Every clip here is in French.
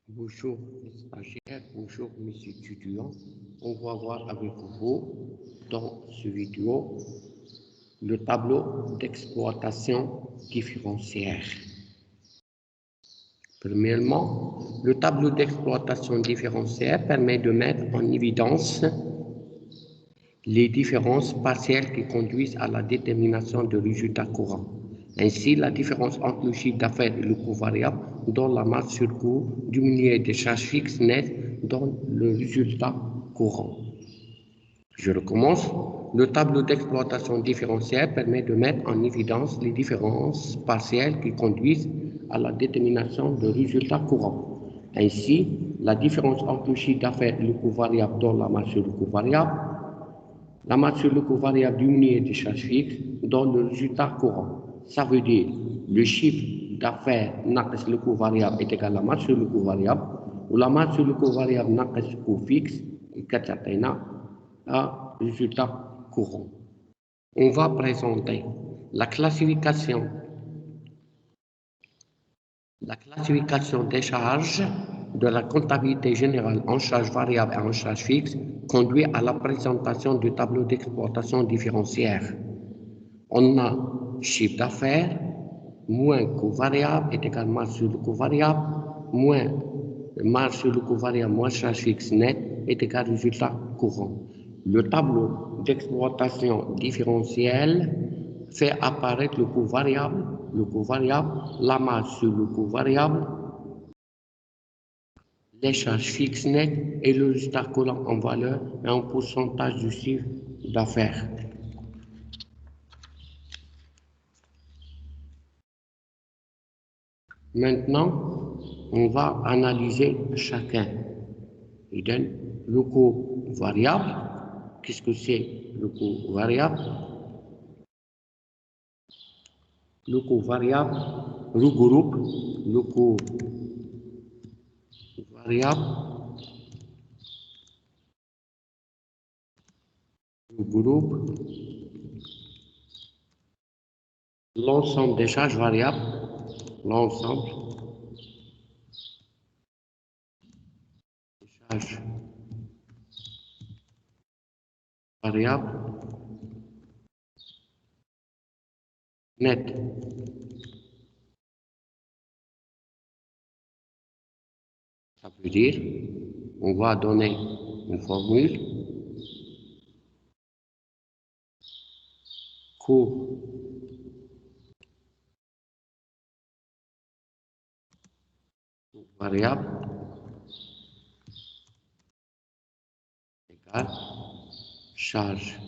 Bonjour les stagiaires, bonjour mes étudiants. On va voir avec vous dans ce vidéo le tableau d'exploitation différenciaire. Premièrement, le tableau d'exploitation différentielle permet de mettre en évidence les différences partielles qui conduisent à la détermination de résultats courants. Ainsi, la différence entre le chiffre d'affaires et le coût variable donne la masse sur coût diminuée des charges fixes nettes donne le résultat courant. Je recommence. Le tableau d'exploitation différentielle permet de mettre en évidence les différences partielles qui conduisent à la détermination de résultats courants. Ainsi, la différence entre le chiffre d'affaires et le coût variable donne la masse sur le coût variable. La masse sur le coût variable diminuée des charges fixes donne le résultat courant. Ça veut dire le chiffre d'affaires ناقص le coût variable est égal à la masse sur le coût variable ou la masse sur le coût variable ناقص le coût fixe كتعطينا un résultat courant. On va présenter la classification des charges de la comptabilité générale en charges variables et en charges fixes conduit à la présentation du tableau d'exploitation différentiaire. On a chiffre d'affaires moins coût variable est égal à masse sur le coût variable moins marge sur le coût variable moins charge fixe net est égal à résultat courant. Le tableau d'exploitation différentielle fait apparaître le coût variable, la marge sur le coût variable, les charges fixes nettes et le résultat courant en valeur et en pourcentage du chiffre d'affaires. Maintenant, on va analyser chacun. Il donne le coût variable. Qu'est-ce que c'est le coût variable? Le coût variable regroupe le coût variable regroupe l'ensemble des charges variables, l'ensemble des charges variables nettes. Ça veut dire, on va donner une formule coût variable égale charge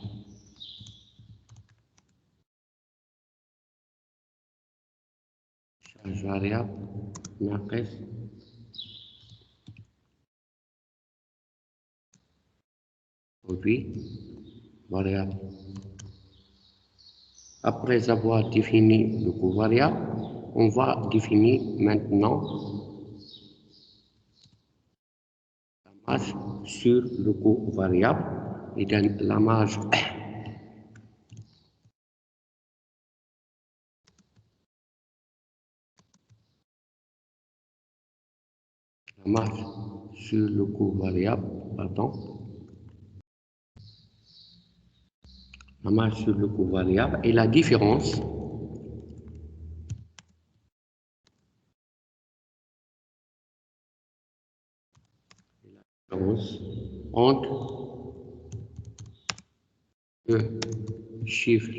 variable ناقص produit variable. Après avoir défini le coût variable, on va définir maintenant la marge sur le coût variable et donc la marge sur le coût variable, la marge sur le coût variable et la différence entre le chiffre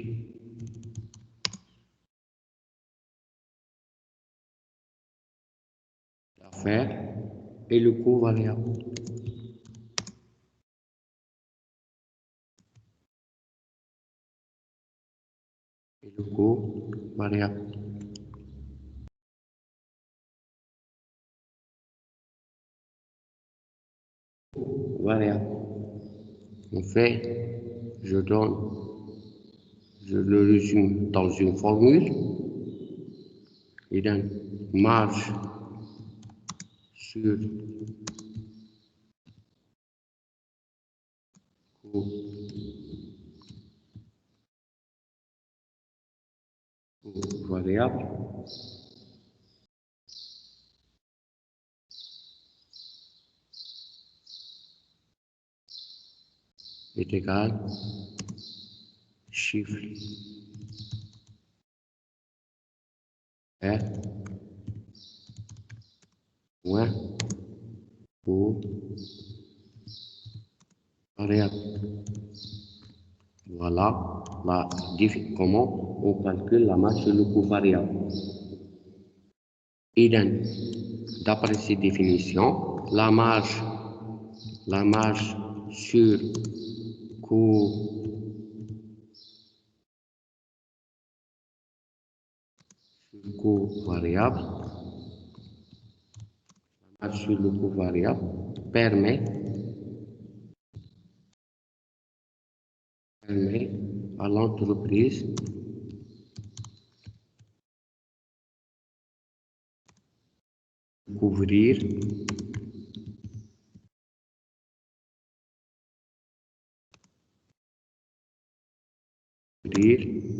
d'affaires et le coût variable. Et le coût variable. Variable. En fait, je le résume dans une formule. Il donne marge sur coût variable est égal chiffre R moins coût variable. Voilà comment on calcule la marge sur le coût variable. Et d'après ces définitions, la marge sur coût variable, sur le coût variable permet à l'entreprise de couvrir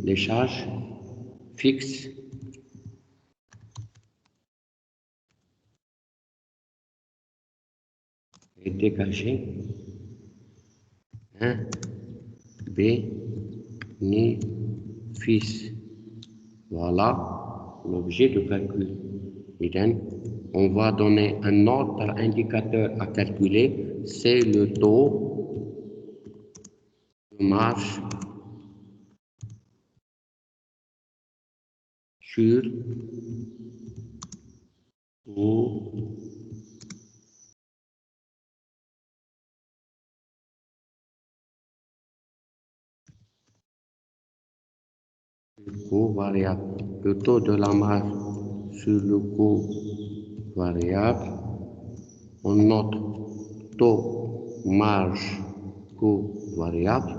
les charges fixes et dégager un bénéfice. Voilà l'objet de calcul. Et donc, on va donner un autre indicateur à calculer, c'est le taux de marge sur coût variable. Le taux de la marge sur le coût variable, on note taux marge coût variable,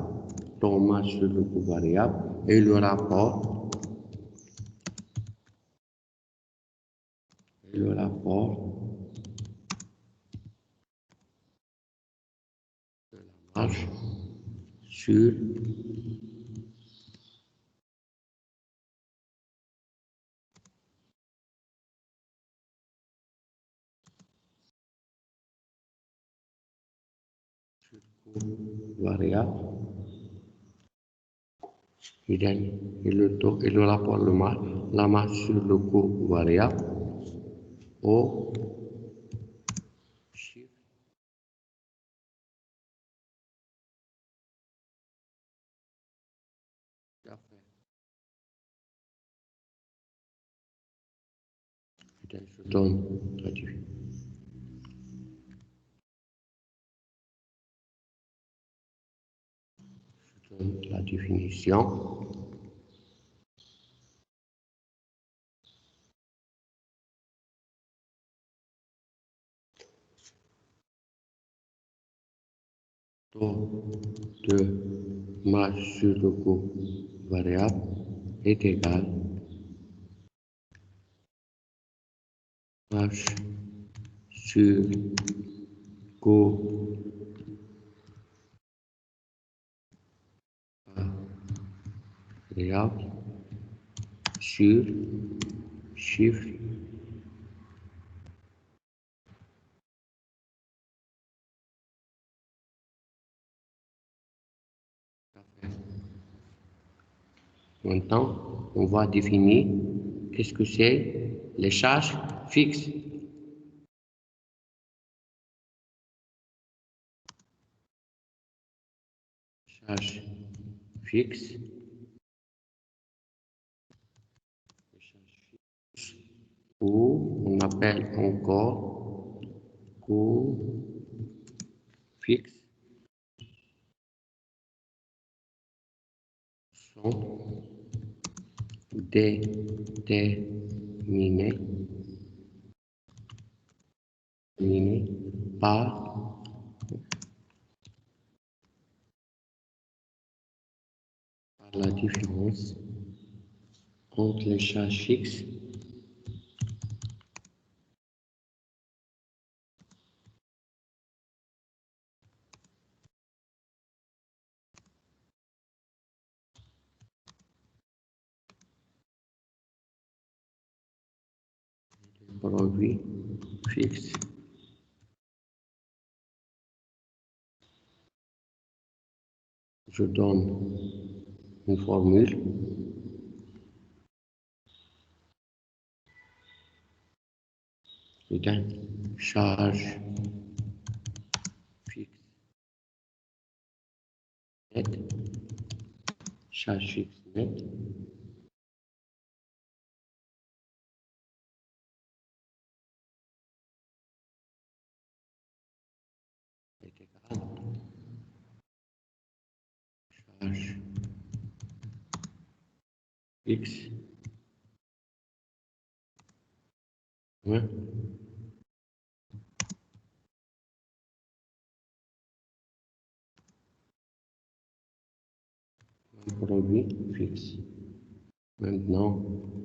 taux marge sur le coût variable et le rapport marge sur variable et le taux et le rapport la marge sur le coût variable au chiffre d'affaires. Je donne la définition. Taux de marge sur le coût variable est égal marge sur coût variable sur chiffre d'affaires. Maintenant, on va définir qu'est-ce que c'est les charges fixes. Charges fixes. Ou on appelle encore coût fixe sont déterminés par la différence entre les charges fixes et produits fixes. je donne une formule. Charge fixe nette, charge fixe nette est égale charge fixe moins un produit fixe. Maintenant,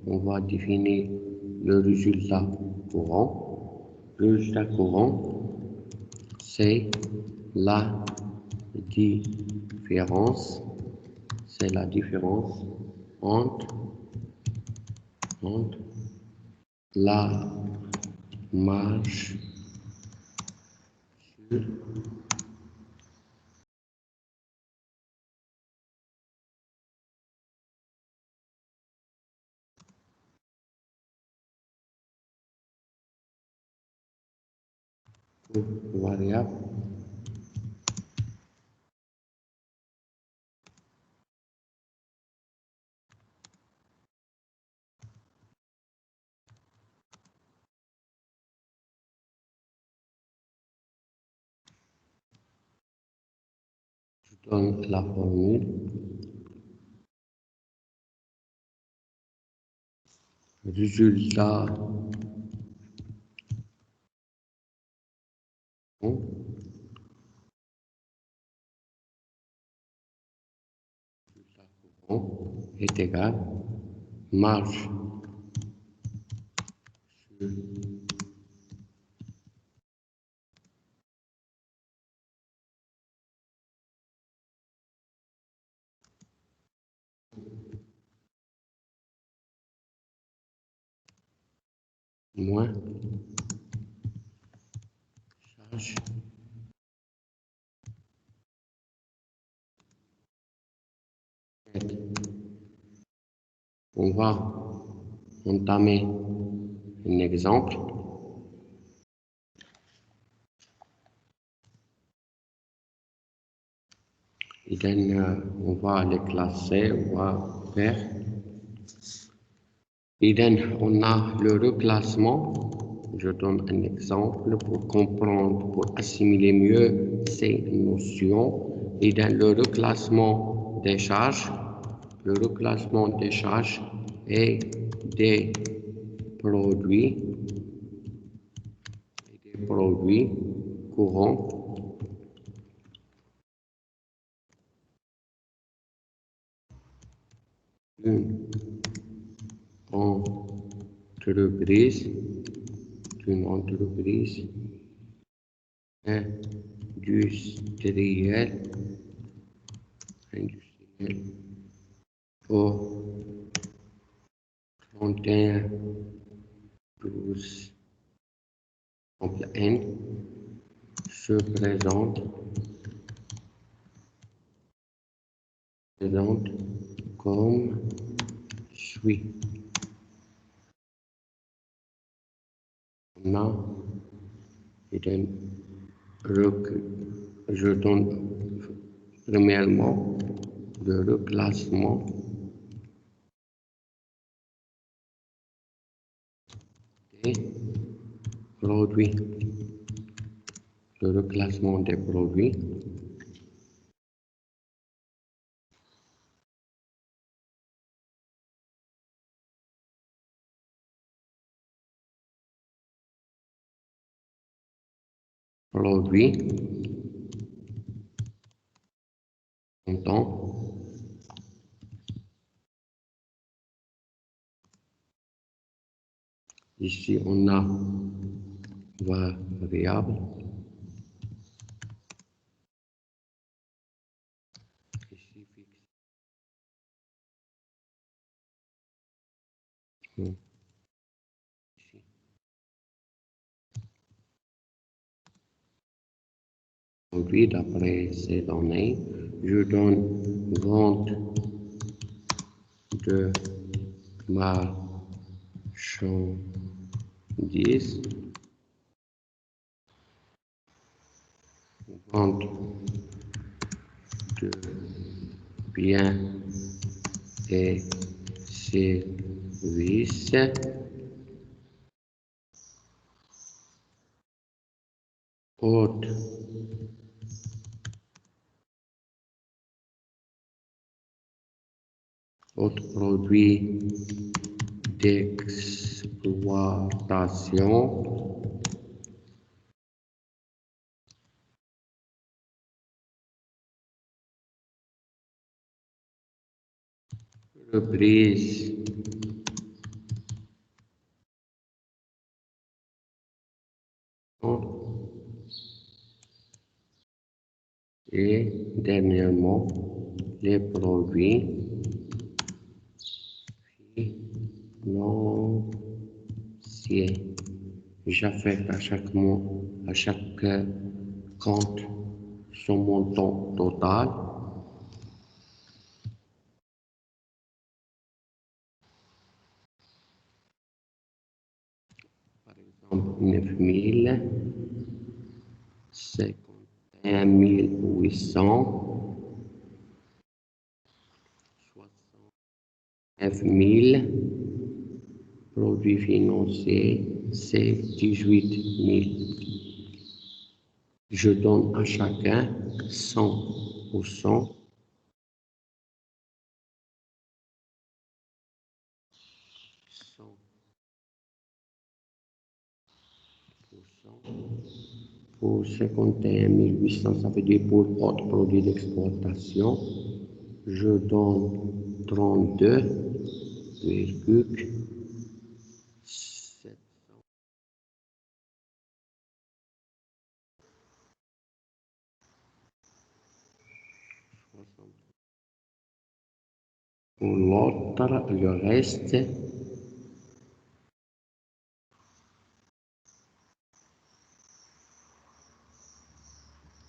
on va définir le résultat courant. Le résultat courant, c'est la différence, entre la marge sur variable donne la formule résultat est égal marge sur moins charge. On va entamer un exemple. Et on va les classer, on va faire. Et on a le reclassement. Je donne un exemple pour comprendre, pour assimiler mieux ces notions. Et le reclassement des charges, le reclassement des charges et des produits courants d'une entreprise industrielle au 31/12 se présente comme suit. On a je donne premièrement le reclassement des produits. Le reclassement des produits comptant ici on a variable ici fixe. Ici. Produit d'après ces données je donne vente de marchandises, vente de biens et services, autres produits d'exploitation, reprise et dernièrement les produits financiers. J'affecte à chaque compte son montant total. Par exemple, 9 51 800, 69 000, produits financiers, c'est 18 000. Je donne à chacun 100%. Pour 51 800, ça veut dire pour autres produits d'exploitation, je donne 32,7. Pour l'autre, le reste,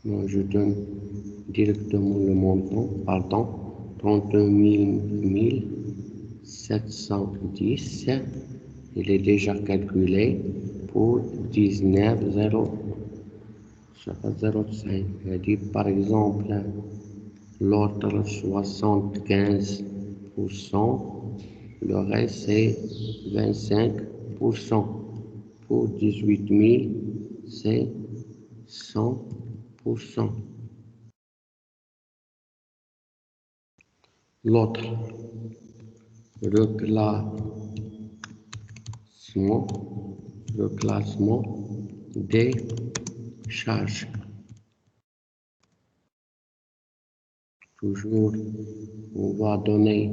non, je donne directement le montant, pardon, 32 710. Il est déjà calculé pour 19,05. Je dis par exemple, l'autre 75%, le reste c'est 25%. Pour 18 000, c'est 100%. L'autre, reclassement des charges. Toujours, on va donner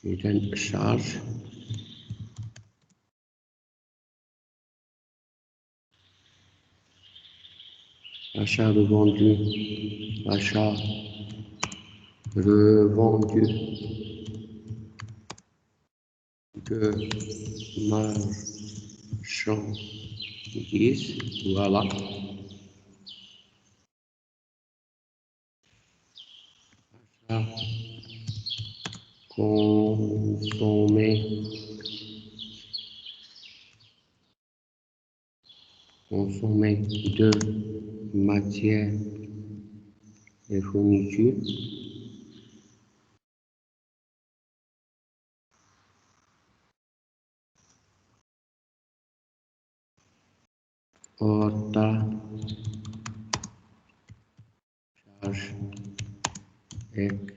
une charge. Achat revendu, achat revendu de marchandises, voilà. Achat consommé de matières et fournitures, hors charge externe,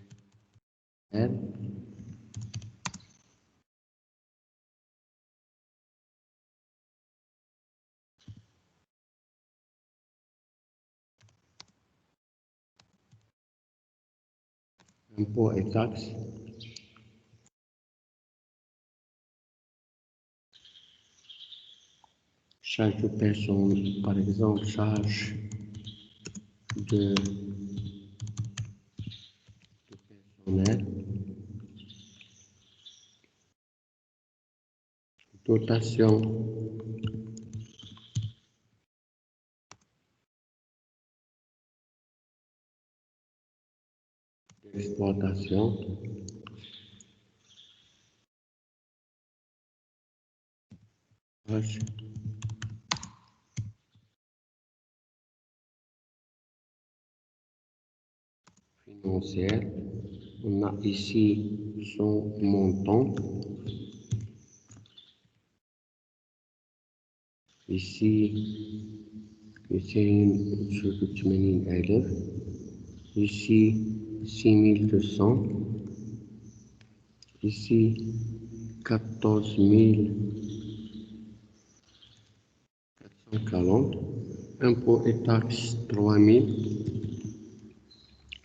impôts et taxes, charge de personne, par exemple, charge de personnel, dotation d'exploitation financière. On a ici son montant. Ici, c'est une élèves. Ici, 6200. Ici, 14 440. Impôts et taxes, 3000.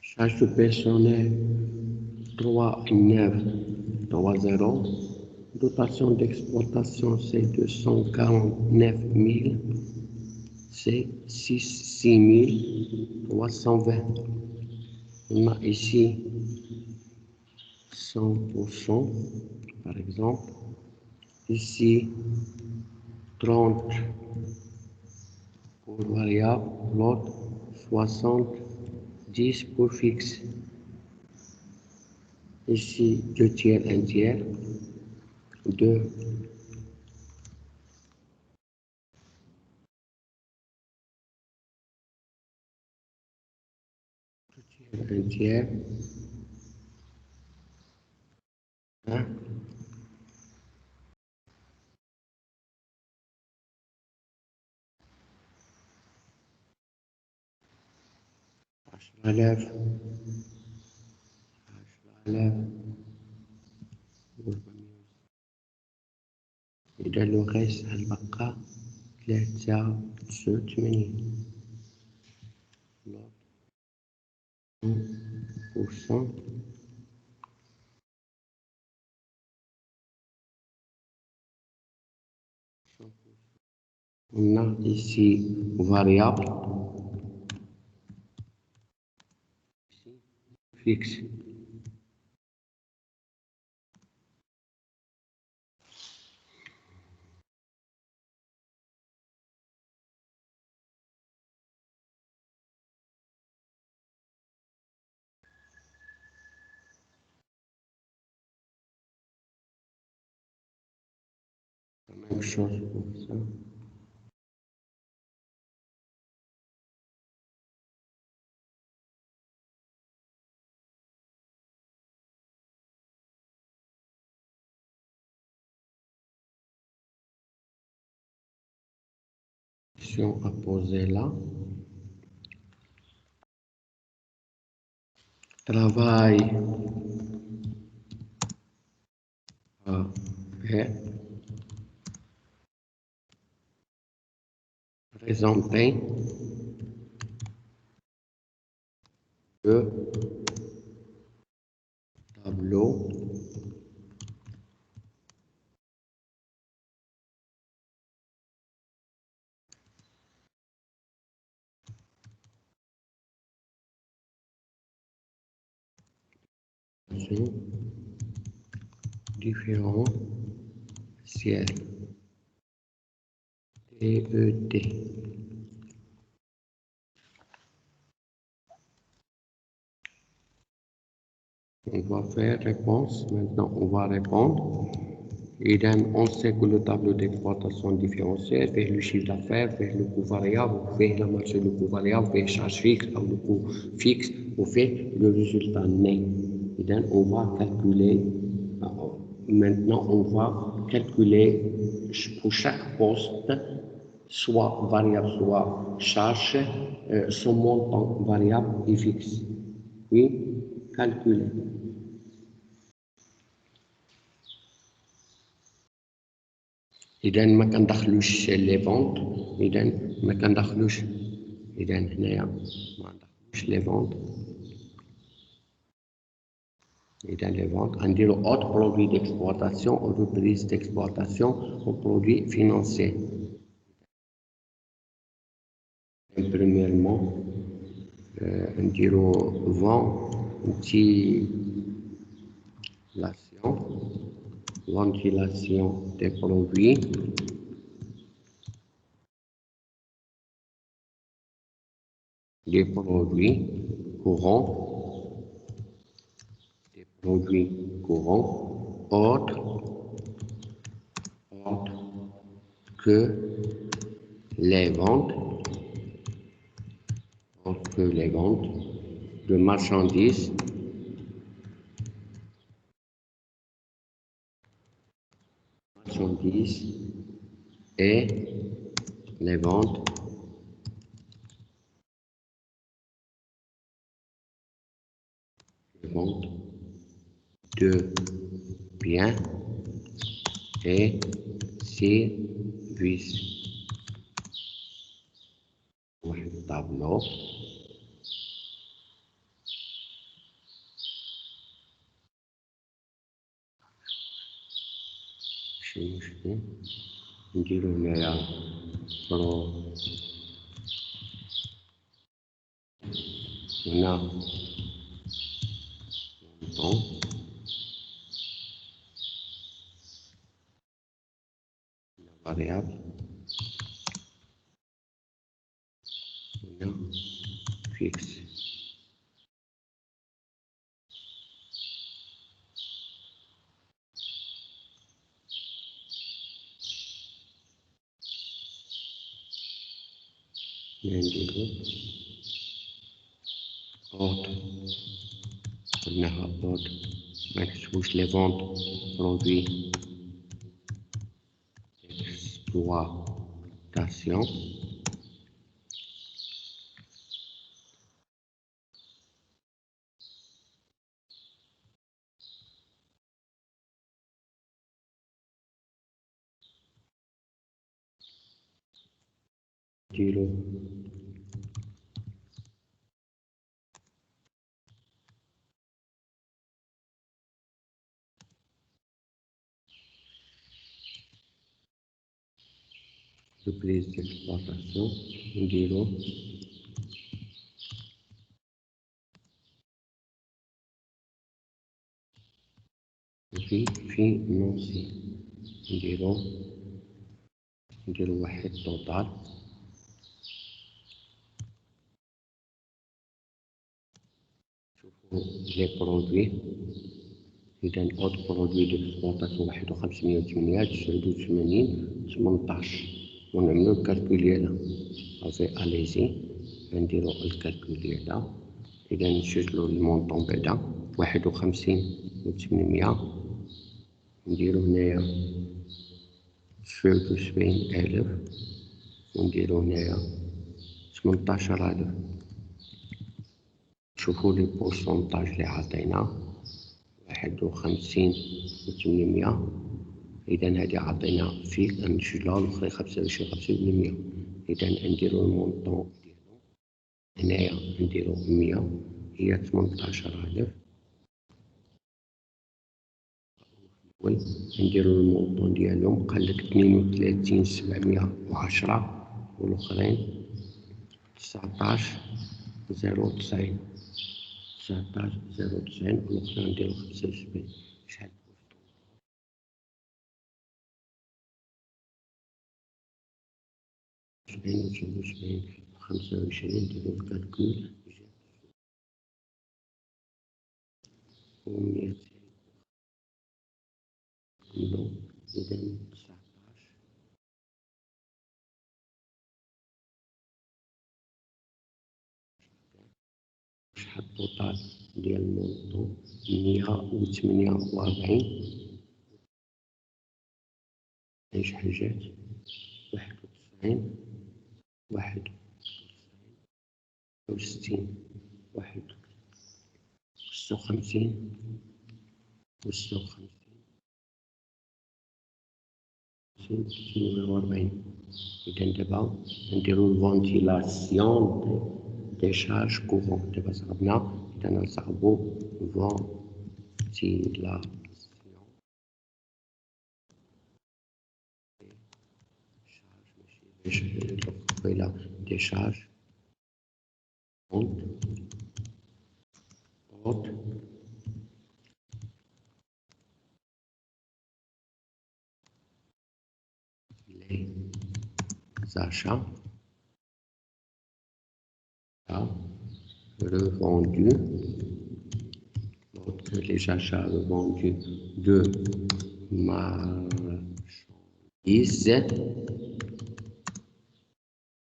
Charges de personnel, 3930. Dotation d'exploitation, c'est 249 000. C'est 6 320. On a ici 100%, par exemple. Ici, 30 pour variable, l'autre 70 pour fixe. Ici, 2 tiers, 1 tiers, 2 1 tiers, 1. relève, إذا الرئيس البقاء 83 %. On a ici variable, fixe. La même chose pour ça. Question à poser là. Travail à faire. Présenter le tableau différentiel TET. On va faire réponse. Maintenant, on va répondre. Et on sait que le tableau d'exploitation différentielle fait le chiffre d'affaires, fait le coût variable, fait la marge le coût variable, fait charge fixe, le coût fixe, ou fait le résultat net. Et on va calculer, maintenant on va calculer pour chaque poste, soit variable, soit charge, son montant variable et fixe. Oui, calculer. إذا ما كندخلوش لي فونت، إذا ما كندخلوش، إذا هنايا ما ندخلوش لي فونت، إذا لي فونت غنديرو أوت برودوي ديكسبلوطاسيون أو ريبريز ديكسبلوطاسيون أو برودوي فينانسي. بريميرمون نديرو ventilation des produits, courants, produits courants autres que les ventes de marchandises et les ventes de biens et services. واحد الطابلو شي مشكل نديرو هنايا هنا مونطون فاريابل هنا فيكس نديرو اوت قلناها اوت ما نحسبوش لي فونت برودوي exploitation نديرو reprise d'exploitation نديرو فينونسي نديرو واحد توتال شوفو لي برودوي إذا أوت برودوي ديكسبلوطاسيون 1508 89 18 ونعملو الكالكول ديالها صافي أليزي نديرو الكالكول ديالها إذا نسجلو المونطون بعدا 51,800 نديرو هنايا 79,000 ونديرو هنايا 18,000 شوفو لي بورسونتاج لي عطينا 51,800 إذا هادي عطينا في نسجلوها الأخرى 25%. إذا نديرو المونطون ديالو هنايا نديرو 100 هي 18,000 نديرو المونطون ديالهم قالك 32,710 والأخرين 19,090 والأخرى نديرو 75 شحال 75 25 نديرو الكالكول و100 كيلو إذا 19 شحال التوتال ديال المونطون 148 عايش حاجات 91 61 56 48 إذا دابا نديرو الفونتيلاسيون دي شارج كورون دابا صاحبنا إذا نصاوبو فونتيلاسيون قبيلة دي شارج اوت les achats revendus que les achats vendus de marchandises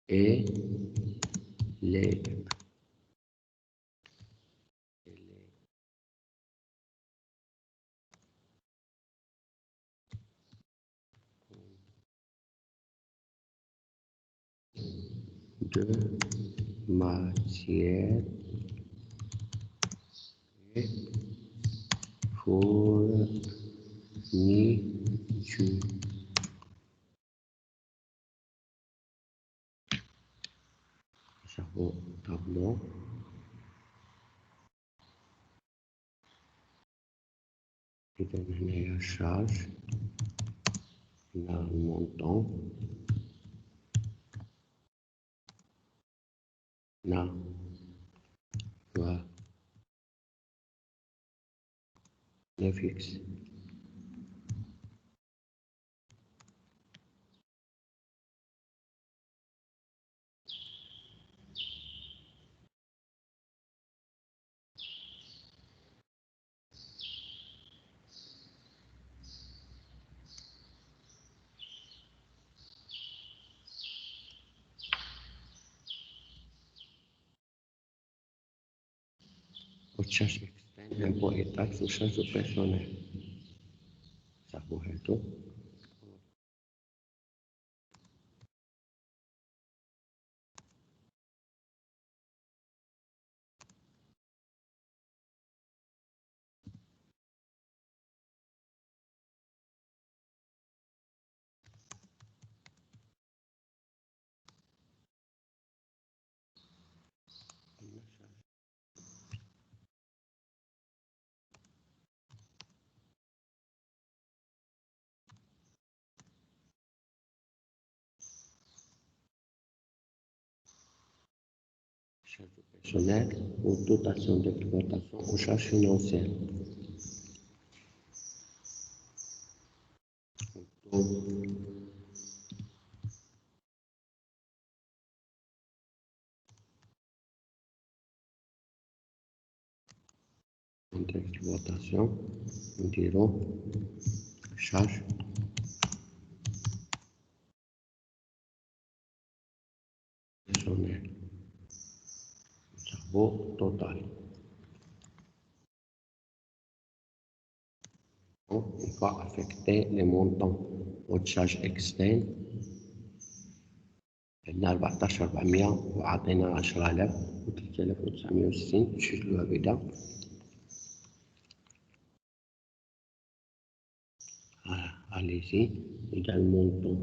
et les de matières et fournitures. Au tableau. Et donner la charge, le montant, la le fixe. Aux charges externes, impôts et taxes, aux charges de personnel. Ça pourrait être tout. Charges de personnel, aux dotations d'exploitation, aux charges financières. D'exploitation, nous dirons charges personnelles. Cerveau total. Donc, on va affecter les montants aux charges externes. عندنا 14400 وعطينا 10000 و 3960 نشيلوها بعدا. Allez-y, إذا المونطون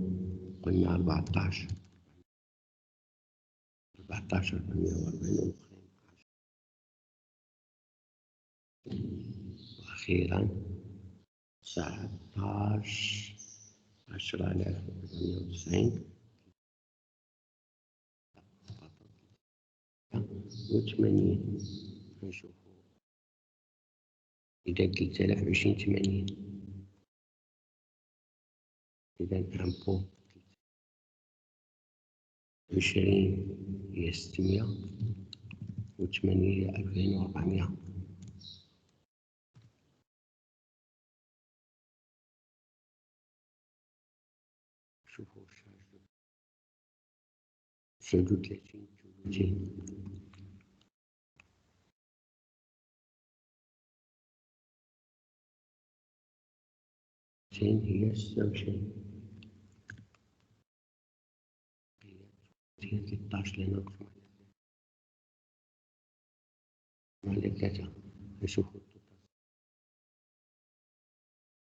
قلنا 14440 وأخيرا 10490 و80 نشوفو إذا 3020 إذا إمبو 20 هي 600 و8 هي 2400. شوفوا الشاشة 39 هي 26 هي 13 لأنها مع 3 نشوفوا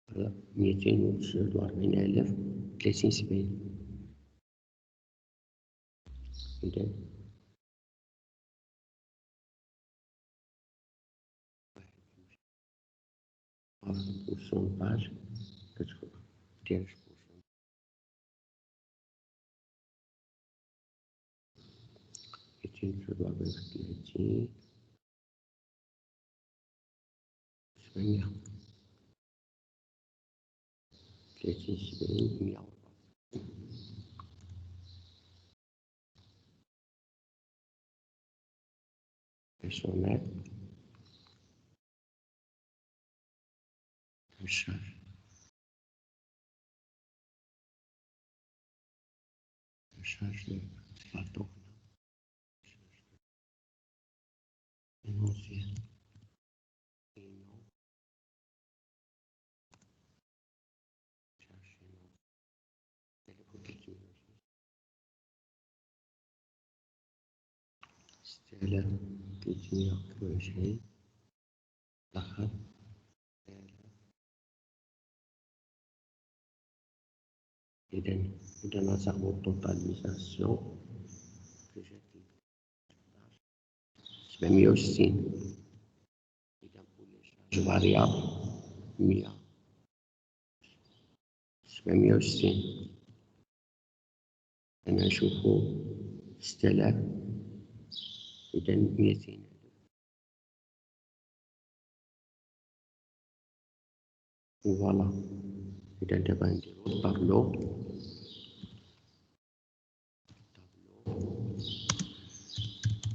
هذا 249000 3070 إذا pourcentage كتكون ديال 234 800 3070 100 personnel الشارج باطون énoncé ستة 320 دخل إذا نصبوا التوتاليزاسيون تجديد 760 إذا كل شارج فاريابل 100 760 أنا نشوفوا 6000 إذا 200 فوالا إذا دابا نديرو الطابلو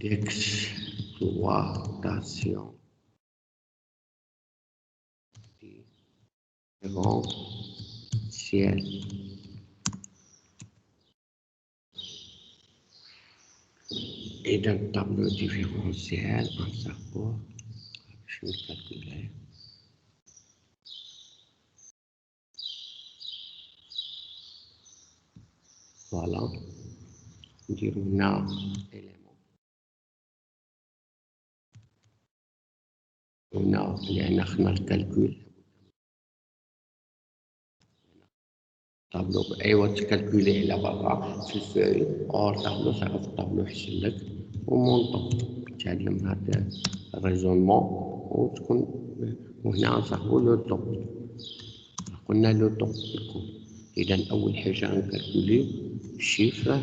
d'exploitation différentiel. Et dans le tableau différentiel, on s'appelle, je vais calculer. Voilà, on dit on a élément. On a le calcul. Tableau, ايوا تكالكولي على برا في الفوي اور tableau تعرف الطابلو يحسب لك ومونطون تعلم هذا الريزونمون وتكون وهنا نصاحبو لو طون قلنا لو طون يكون اذا اول حاجه نكالكولي الشيفر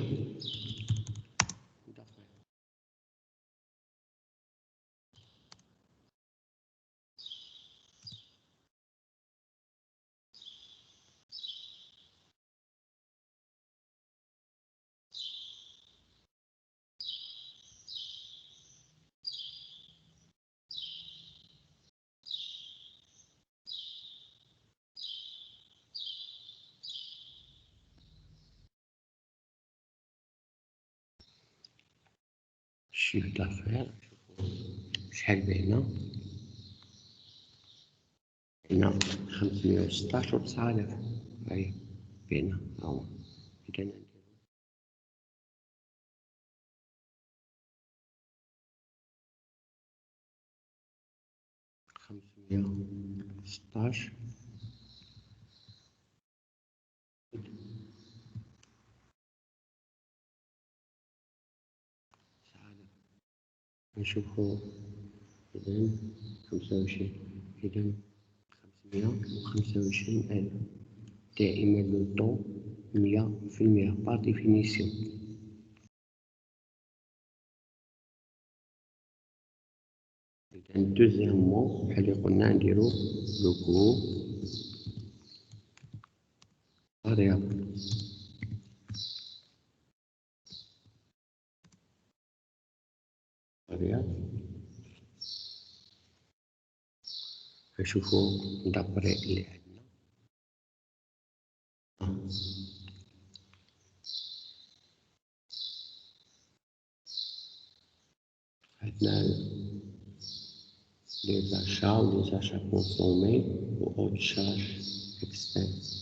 الشيفر دافير شحال باينه هنا 516 و 9000 هاي باينه هاهو اذا نديرو 516 نشوفو إذا 25 إذا 525,000 دائما لو طون 100% بار ديفينيسيون. إذا دوزيامون بحال اللي قلنا نديرو لو كو فاريابل نشوفو دابري اللي عندنا les achats consommés ou autres charges externes.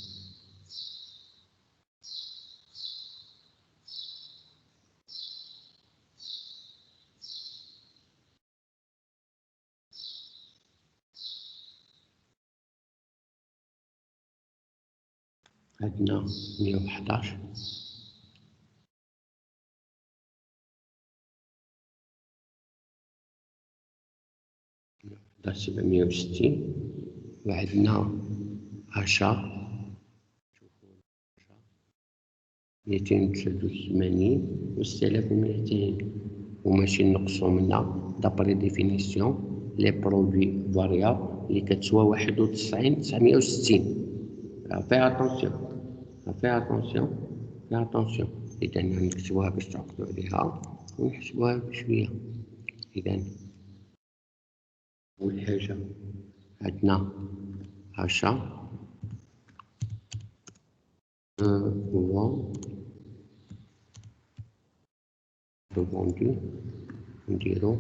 عندنا 111 760 وعندنا عشا 283 و 6200 وماشي نقصو منها دابري ديفينيسيون لي برودوي فاريابل اللي كتسوى 91,960. فيها اتونسيون إذا نكتبوها باش تعقلو عليها ونحسبوها بشوية. إذا أول حاجة عندنا achat, vend, le vendu, نديرو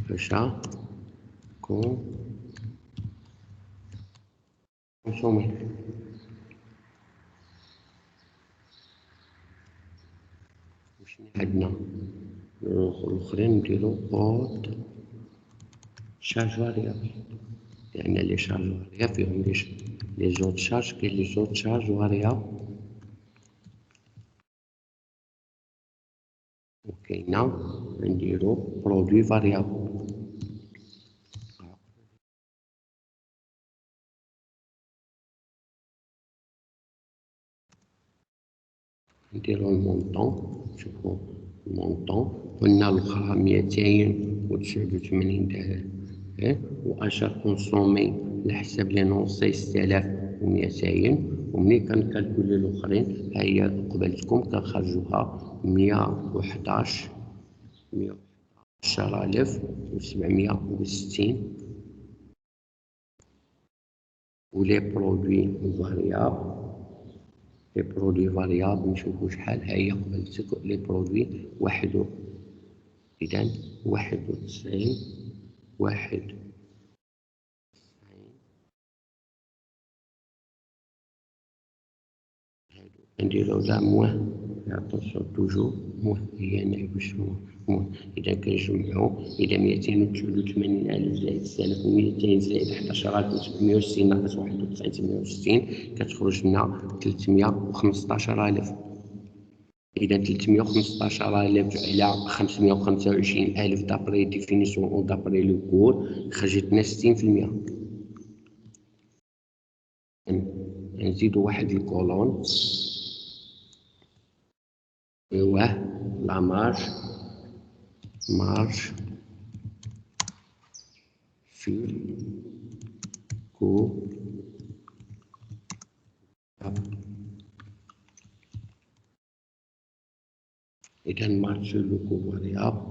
achat, consommé. عندنا الآخرين نديرو haute charge variable، لأن لي شارج variable فيهم لي زوت شارج، كاين لي زوت شارج variable وكاينة نديرو برودوي variable. نديرو المونطون، نشوفو المونطون، قلنا الأخرى 289 درهم، وأشار كونسومي على حساب لينونسي 6200، وملي كنكالكولي الأخرين ها هي قبالتكم كنخرجوها 111,760. ولي برودوي فاريابل نشوفو شحال، ها هي قبالتك لي برودوي إذن 91 نديرو لا موان، اتونسيون توجور موان، هي نعكس موان. إذا كنجمعو إلى 289,000 زائد 6200 زائد 11,760 ناقص 91,860 كتخرج لنا 315,000. إذا 315,000 على 525,000 دابري ديفينيسيون أو دابري لو كور خرجت لنا 60%. نزيدو واحد الكولون، ايوه لا مارج sur coût. إذا مارج sur le coût variable،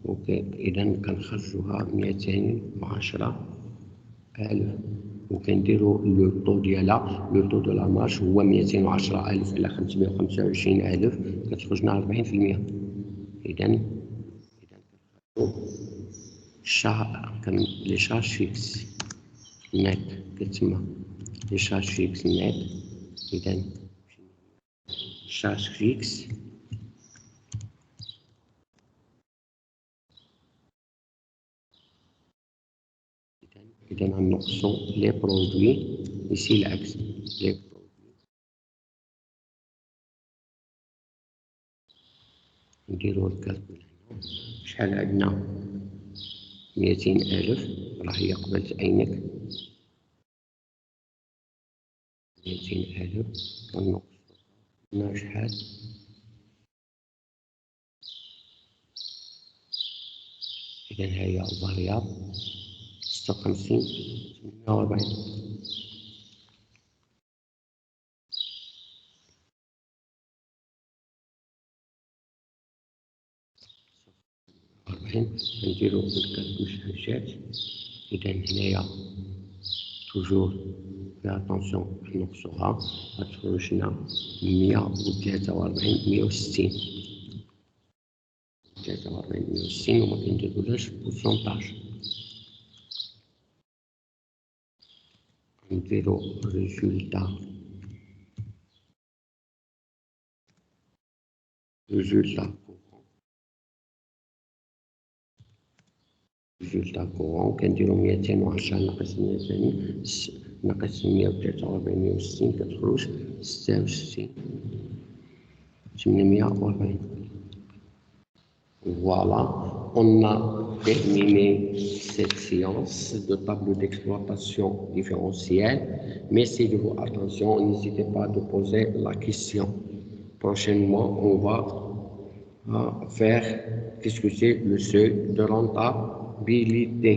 اوكي إذا كنخرجوها 210,000، وكنديرو لو طو ديالها، لو طو دو لا مارج هو 210,000 على 525,000 كتخرجنا 40%. إذا لي شارج فيكس نت كتسمى لي شارج فيكس نت. إذا شارج فيكس إذا غنقصو لي برودوي إيسي العكس، لي برودوي نديرو الكالكول هنا شحال عندنا 200,000 راه هي قبلت عينك 200,000 كنقصو هنا شحال إذا ها هي الفاريابل 56,48. نديرو الكالكول شحال جات. إذا هنايا توجور في اتونسيون نقصوها غتخرج لنا 143,160 وما كنديرولهاش بورسونتاج. نديرو ريزولتا كورون كنديرو 210 ناقص 200 ناقص 143,160 كتخرج 66,840. Voilà, on a terminé cette séance de tableau d'exploitation différentielle. Merci de votre attention. N'hésitez pas à poser la question. Prochainement, on va faire discuter le seuil de rentabilité.